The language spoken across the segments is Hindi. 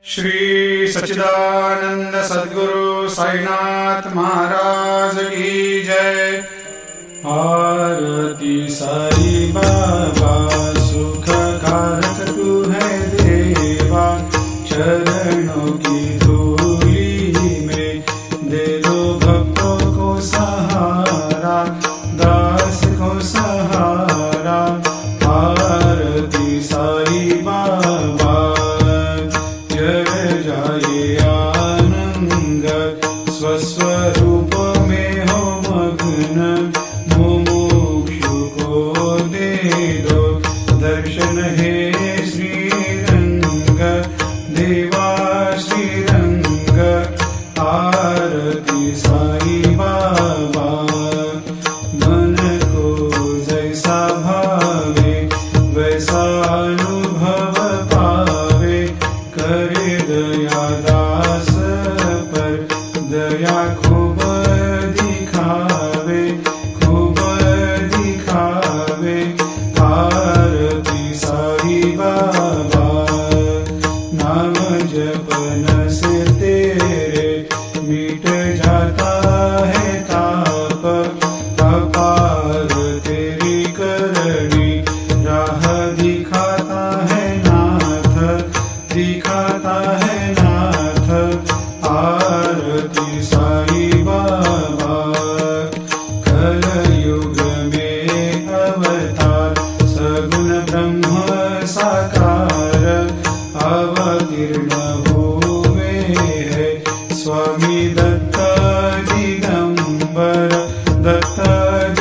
श्री सच्चिदानंद सद्गुरु साईनाथ महाराज की जय। आरती साई बाबा सुख कारक तू है देवा, चरणों की धूली में दे दो भक्तों को सहारा, दास को सहारा। आरती साई बाबा जय जाए आनंद, स्वस्वरूप में हो मग्न, मुमुक्षु को दे दो दर्शन हे श्रीरंग, देवा श्रीरंग। आरती साई बाबा मन को जैसा भावे वैसा अनुभव पावे, करे दया दास पर दया खूब दिखावे, खूब दिखावे। आरती साई बाबा नाम जपन से तेरे मिट जाता है ताप, अपार तेरी करनी राह दिखाता है नाथ, दिखाता है नाथ। आरती साई बाबा कलयुग में अवतार, सगुण ब्रह्म साकार अवतीर्ण हुए है स्वामी दत्त दिगंबर, दत्त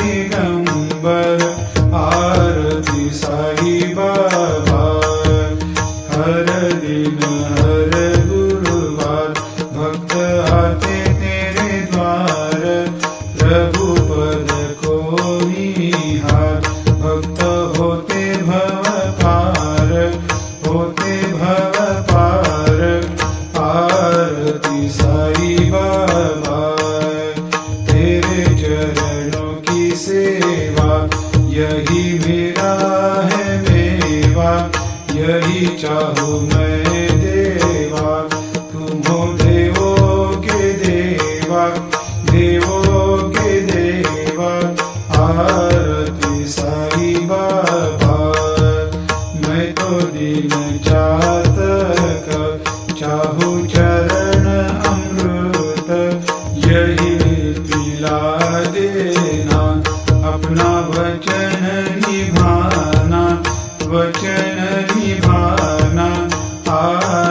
दिगंबर। आरती साई बाबा हर दिन हर